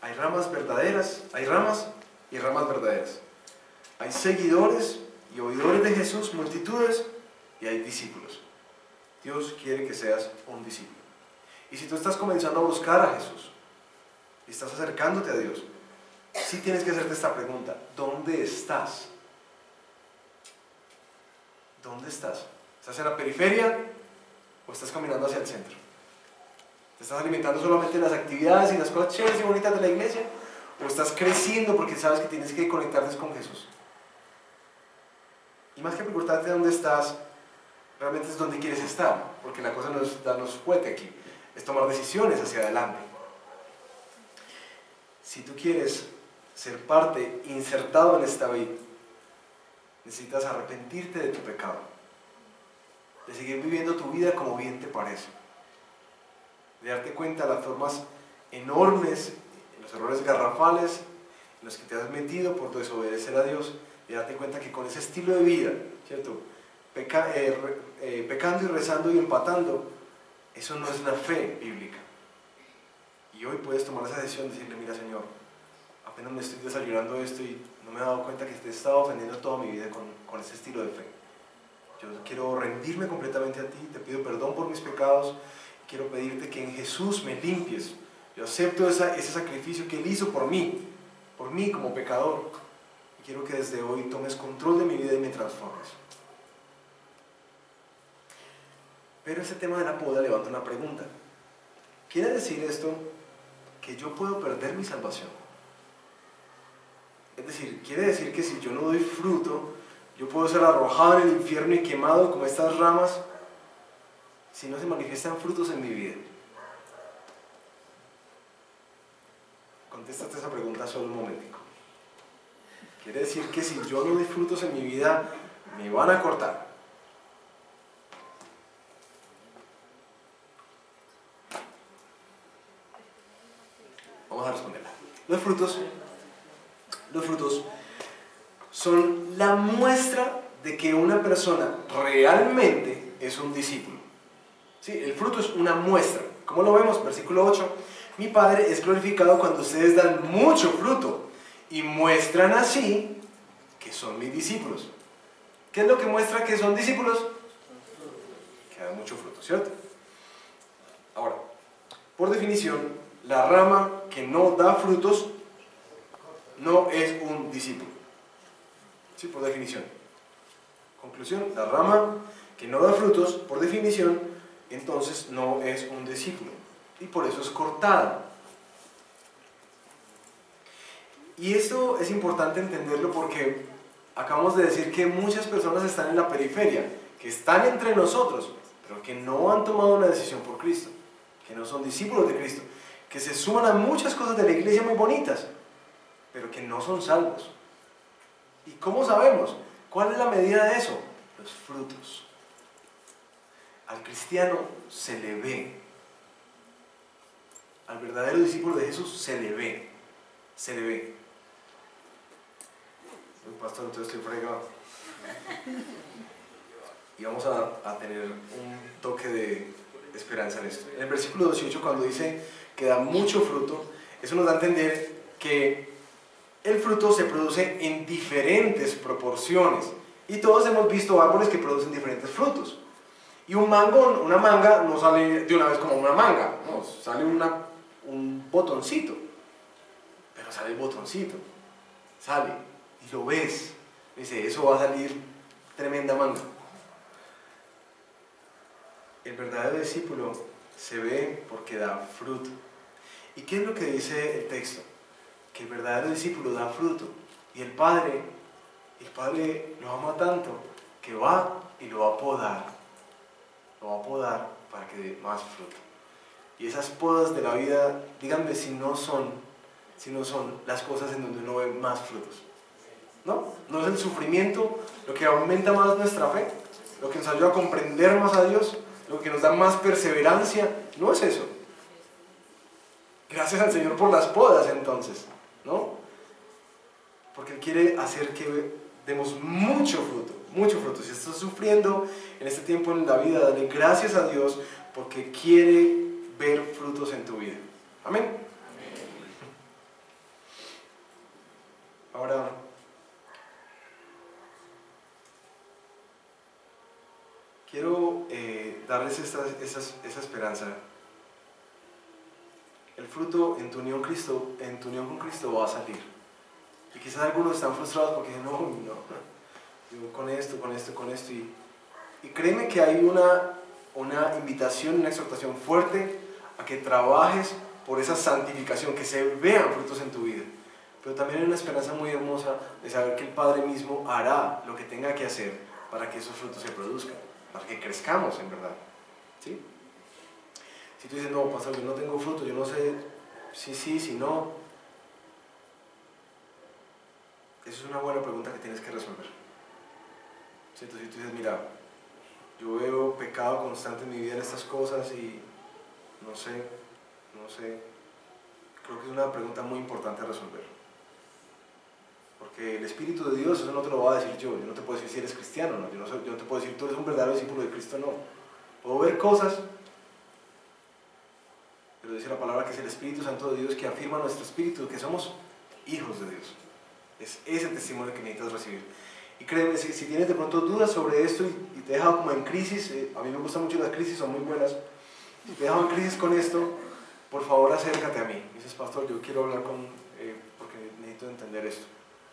Hay ramas verdaderas, hay ramas y ramas verdaderas. Hay seguidores y oidores de Jesús, multitudes, y hay discípulos. Dios quiere que seas un discípulo. Y si tú estás comenzando a buscar a Jesús y estás acercándote a Dios, sí tienes que hacerte esta pregunta: ¿dónde estás? ¿Dónde estás? ¿Estás en la periferia o estás caminando hacia el centro? ¿Te estás alimentando solamente de las actividades y las cosas chéveres y bonitas de la iglesia? ¿O estás creciendo porque sabes que tienes que conectarte con Jesús? Y más que preguntarte dónde estás, realmente es dónde quieres estar, porque la cosa no es darnos fuerte aquí, es tomar decisiones hacia adelante. Si tú quieres ser parte, insertado en esta vida, necesitas arrepentirte de tu pecado, de seguir viviendo tu vida como bien te parece, de darte cuenta de las formas enormes, los errores garrafales en los que te has metido por desobedecer a Dios, y darte cuenta que con ese estilo de vida, ¿cierto? Pecando y rezando y empatando, eso no es la fe bíblica. Y hoy puedes tomar esa decisión de decirle: mira, Señor, apenas me estoy desayunando esto y no me he dado cuenta que te he estado ofendiendo toda mi vida con ese estilo de fe. Yo quiero rendirme completamente a ti, te pido perdón por mis pecados, quiero pedirte que en Jesús me limpies. Yo acepto ese sacrificio que Él hizo por mí como pecador, y quiero que desde hoy tomes control de mi vida y me transformes. Pero ese tema de la poda levanta una pregunta. ¿Quiere decir esto que yo puedo perder mi salvación? Es decir, ¿quiere decir que si yo no doy fruto, yo puedo ser arrojado en el infierno y quemado como estas ramas si no se manifiestan frutos en mi vida? Contéstate esa pregunta solo un momentico. ¿Quiere decir que si yo no doy frutos en mi vida, me van a cortar? Vamos a responderla. Los frutos son la muestra de que una persona realmente es un discípulo. ¿Sí? El fruto es una muestra. ¿Cómo lo vemos? Versículo 8. Mi Padre es glorificado cuando ustedes dan mucho fruto y muestran así que son mis discípulos. ¿Qué es lo que muestra que son discípulos? Que dan mucho fruto, ¿cierto? Ahora, por definición, la rama que no da frutos no es un discípulo. ¿Sí? Por definición. Conclusión: la rama que no da frutos, por definición, entonces no es un discípulo. Y por eso es cortada. Y esto es importante entenderlo porque acabamos de decir que muchas personas están en la periferia, que están entre nosotros, pero que no han tomado una decisión por Cristo, que no son discípulos de Cristo, que se suman a muchas cosas de la iglesia muy bonitas, pero que no son salvos. ¿Y cómo sabemos? ¿Cuál es la medida de eso? Los frutos. Al cristiano se le ve. Al verdadero discípulo de Jesús se le ve. Se le ve. Pastor, entonces estoy fregado. Y vamos a tener un toque de esperanza en esto. En el versículo 18, cuando dice que da mucho fruto, eso nos da a entender que el fruto se produce en diferentes proporciones. Y todos hemos visto árboles que producen diferentes frutos. Y una manga no sale de una vez como una manga, no, sale un botoncito. Pero sale el botoncito, sale, y lo ves. Dice, eso va a salir tremenda manga. el verdadero discípulo se ve porque da fruto. ¿Y qué es lo que dice el texto? Que el verdadero discípulo da fruto. Y el Padre lo ama tanto que va y lo va a podar. Lo va a podar para que dé más fruto. Y esas podas de la vida, díganme si no son las cosas en donde uno ve más frutos. ¿No? ¿No es el sufrimiento lo que aumenta más nuestra fe? Lo que nos ayuda a comprender más a Dios, lo que nos da más perseverancia. No es eso. Gracias al Señor por las podas entonces, ¿no? Porque Él quiere hacer que demos mucho fruto, mucho fruto. Si estás sufriendo en este tiempo en la vida, dale gracias a Dios porque quiere ver frutos en tu vida. Amén. Ahora, quiero darles esa esperanza. El fruto en tu unión con Cristo va a salir. Y quizás algunos están frustrados porque dicen, no, yo con esto. Y créeme que hay una invitación, una exhortación fuerte a que trabajes por esa santificación, que se vean frutos en tu vida. Pero también hay una esperanza muy hermosa de saber que el Padre mismo hará lo que tenga que hacer para que esos frutos se produzcan, para que crezcamos en verdad. ¿Sí? Si tú dices, no, pastor, yo no tengo fruto, yo no sé si no. Eso es una buena pregunta que tienes que resolver. ¿Cierto? Si tú dices, mira, yo veo pecado constante en mi vida en estas cosas y no sé, creo que es una pregunta muy importante a resolver. Porque el Espíritu de Dios, eso no te lo voy a decir yo no te puedo decir si eres cristiano, ¿no? Yo no te puedo decir tú eres un verdadero discípulo de Cristo, no. Puedo ver cosas, pero dice la palabra que es el Espíritu Santo de Dios que afirma a nuestro espíritu que somos hijos de Dios. Es ese testimonio que necesitas recibir. Y créeme, si tienes de pronto dudas sobre esto y te deja como en crisis, a mí me gustan mucho las crisis, son muy buenas. Si te deja en crisis con esto, por favor acércate a mí. Dices, pastor, yo quiero hablar porque necesito entender esto.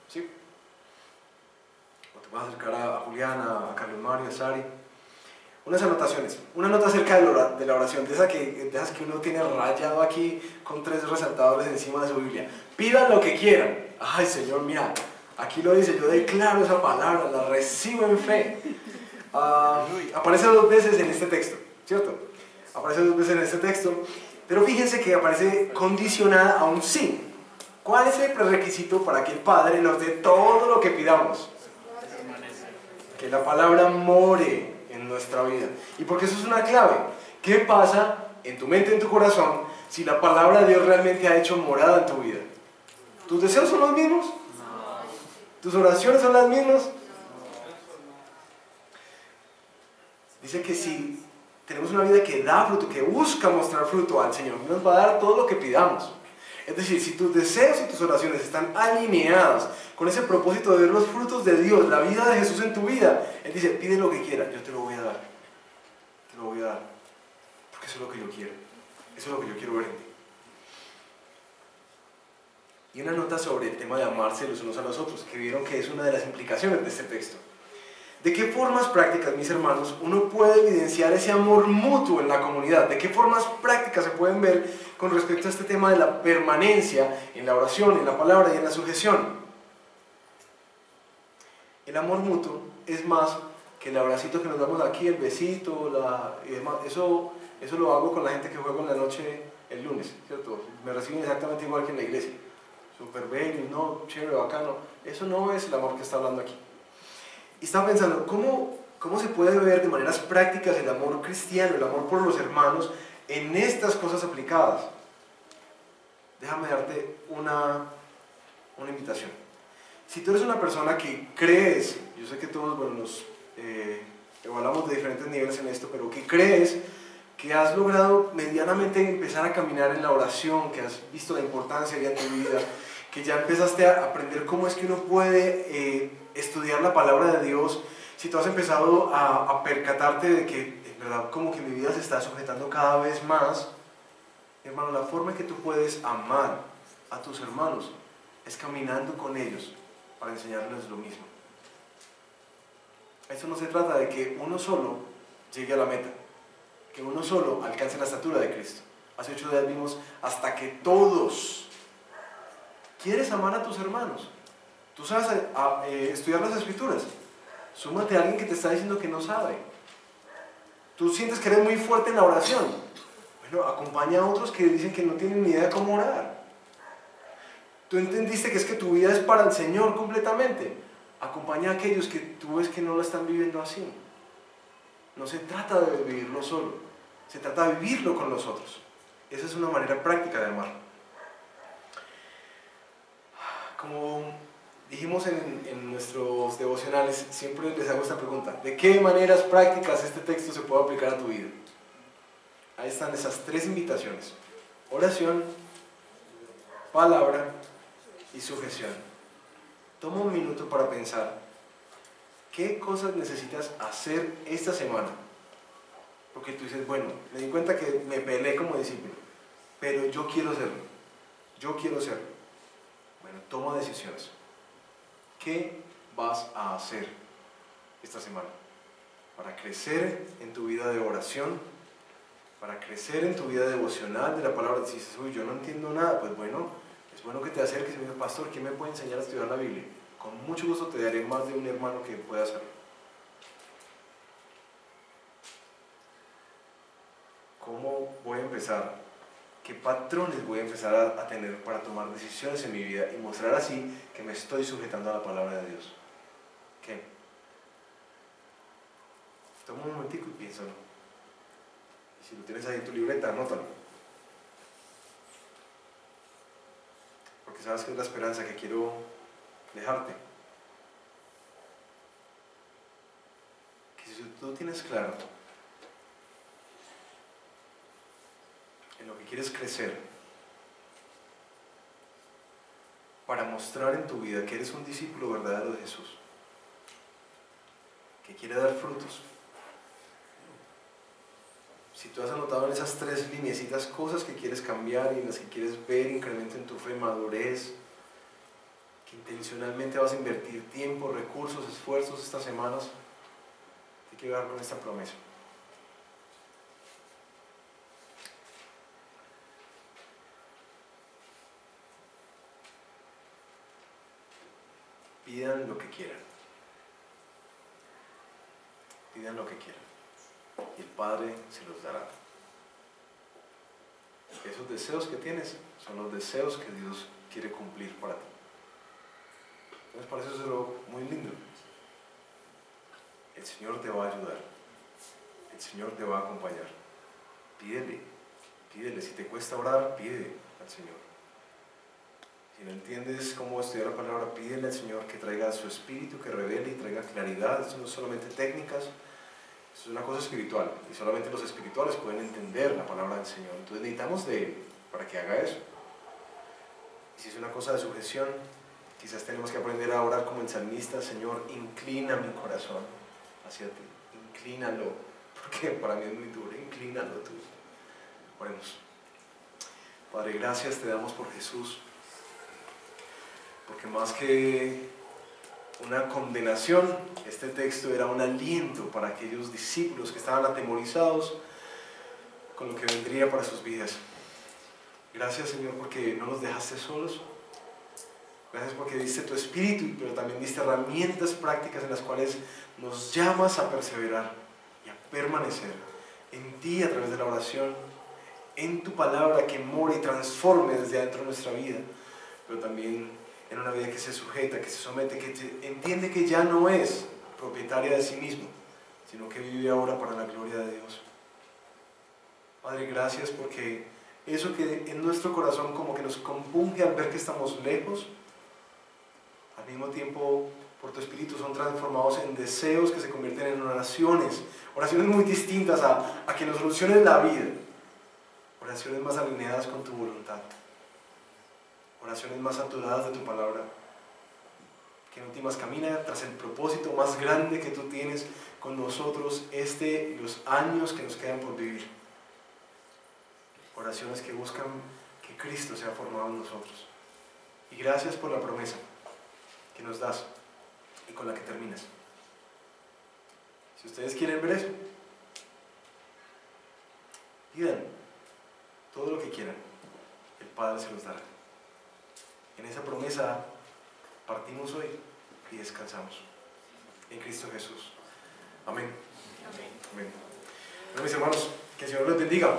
¿Sí? O te vas a acercar a Juliana, a Carlos Mario, a Sari. Unas anotaciones. Una nota acerca de la oración, de esas que uno tiene rayado aquí con 3 resaltadores encima de su Biblia. Pidan lo que quieran. Ay, Señor, mira, aquí lo dice, yo declaro esa palabra, la recibo en fe. Aparece 2 veces en este texto, ¿cierto? Aparece 2 veces en este texto, pero fíjense que aparece condicionada a un sí. ¿Cuál es el prerequisito para que el Padre nos dé todo lo que pidamos? Que la palabra more en nuestra vida. Y porque eso es una clave. ¿Qué pasa en tu mente, en tu corazón, si la palabra de Dios realmente ha hecho morada en tu vida? ¿Tus deseos son los mismos? ¿Tus oraciones son las mismas? Dice que si tenemos una vida que da fruto, que busca mostrar fruto al Señor, nos va a dar todo lo que pidamos. Es decir, si tus deseos y tus oraciones están alineadas con ese propósito de ver los frutos de Dios, la vida de Jesús en tu vida, Él dice, pide lo que quieras, yo te lo voy a dar. Te lo voy a dar. Porque eso es lo que yo quiero. Eso es lo que yo quiero ver en ti. Y una nota sobre el tema de amarse los unos a los otros, que vieron que es una de las implicaciones de este texto. ¿De qué formas prácticas, mis hermanos, uno puede evidenciar ese amor mutuo en la comunidad? ¿De qué formas prácticas se pueden ver con respecto a este tema de la permanencia en la oración, en la palabra y en la sujeción? El amor mutuo es más que el abracito que nos damos aquí, el besito, y demás. Eso lo hago con la gente que juega en la noche el lunes, ¿cierto? Me reciben exactamente igual que en la iglesia. Súper bello, no, chévere, bacano. Eso no es el amor que está hablando aquí. Y estaba pensando, ¿cómo se puede ver de maneras prácticas el amor cristiano, el amor por los hermanos en estas cosas aplicadas? Déjame darte una invitación. Si tú eres una persona que crees, yo sé que todos, bueno, nos evaluamos de diferentes niveles en esto, pero que crees que has logrado medianamente empezar a caminar en la oración, que has visto la importancia ya en tu vida, que ya empezaste a aprender cómo es que uno puede estudiar la palabra de Dios, si tú has empezado a percatarte de que en verdad como que mi vida se está sujetando cada vez más, hermano, la forma en que tú puedes amar a tus hermanos es caminando con ellos para enseñarles lo mismo. Eso no se trata de que uno solo llegue a la meta, que uno solo alcance la estatura de Cristo. Hace 8 días vimos hasta que todos. ¿Quieres amar a tus hermanos? ¿Tú sabes estudiar las Escrituras? Súmate a alguien que te está diciendo que no sabe. ¿Tú sientes que eres muy fuerte en la oración? Bueno, acompaña a otros que dicen que no tienen ni idea de cómo orar. ¿Tú entendiste que es que tu vida es para el Señor completamente? Acompaña a aquellos que tú ves que no lo están viviendo así. No se trata de vivirlo solo, se trata de vivirlo con los otros. Esa es una manera práctica de amar. Como dijimos en nuestros devocionales, siempre les hago esta pregunta: ¿de qué maneras prácticas este texto se puede aplicar a tu vida? Ahí están esas 3 invitaciones: oración, palabra y sujeción. Toma un minuto para pensar qué cosas necesitas hacer esta semana. Porque tú dices, bueno, me di cuenta que me peleé como discípulo, pero yo quiero hacerlo. Yo quiero hacerlo. Bueno, toma decisiones. ¿Qué vas a hacer esta semana para crecer en tu vida de oración, para crecer en tu vida devocional de la palabra? Si dices, uy, yo no entiendo nada, pues bueno, es bueno que te acerques y me digas, pastor, ¿quién me puede enseñar a estudiar la Biblia? Con mucho gusto te daré más de un hermano que pueda hacerlo. ¿Cómo voy a empezar? ¿Qué patrones voy a empezar a tener para tomar decisiones en mi vida y mostrar así que me estoy sujetando a la palabra de Dios? ¿Qué? Toma un momentico y piénsalo. Y si lo tienes ahí en tu libreta, anótalo. Porque sabes que es la esperanza que quiero dejarte. Que si tú tienes claro en lo que quieres crecer, para mostrar en tu vida que eres un discípulo verdadero de Jesús, que quiere dar frutos. Si tú has anotado en esas 3 lineecitas cosas que quieres cambiar y en las que quieres ver incremento en tu fe, madurez, que intencionalmente vas a invertir tiempo, recursos, esfuerzos estas semanas, te quiero dar con esta promesa. Pidan lo que quieran. Pidan lo que quieran. Y el Padre se los dará. Esos deseos que tienes son los deseos que Dios quiere cumplir para ti. Entonces, para eso es algo muy lindo. El Señor te va a ayudar. El Señor te va a acompañar. Pídele. Pídele. Si te cuesta orar, pide al Señor. Si no entiendes cómo estudiar la palabra, pídele al Señor que traiga su espíritu, que revele y traiga claridad. Esto no es solamente técnicas, esto es una cosa espiritual. Y solamente los espirituales pueden entender la palabra del Señor. Entonces necesitamos de Él para que haga eso. Y si es una cosa de sujeción, quizás tenemos que aprender a orar como el salmista: Señor, inclina mi corazón hacia ti. Inclínalo, porque para mí es muy duro. Inclínalo tú. Oremos. Padre, gracias te damos por Jesús. Porque más que una condenación, este texto era un aliento para aquellos discípulos que estaban atemorizados con lo que vendría para sus vidas. Gracias, Señor, porque no nos dejaste solos. Gracias porque diste tu espíritu, pero también diste herramientas prácticas en las cuales nos llamas a perseverar y a permanecer en ti a través de la oración, en tu palabra que mora y transforme desde adentro de nuestra vida, pero también en una vida que se sujeta, que se somete, que entiende que ya no es propietaria de sí mismo, sino que vive ahora para la gloria de Dios. Padre, gracias porque eso que en nuestro corazón como que nos compunge al ver que estamos lejos, al mismo tiempo por tu Espíritu son transformados en deseos que se convierten en oraciones muy distintas a que nos solucionen la vida, oraciones más alineadas con tu voluntad. Oraciones más saturadas de tu palabra, que en últimas camina tras el propósito más grande que tú tienes con nosotros y los años que nos quedan por vivir. Oraciones que buscan que Cristo sea formado en nosotros. Y gracias por la promesa que nos das y con la que terminas. Si ustedes quieren ver eso, Pidan todo lo que quieran, el Padre se los dará. En esa promesa partimos hoy y descansamos en Cristo Jesús. Amén. Amén. Bueno, mis hermanos, que el Señor los bendiga.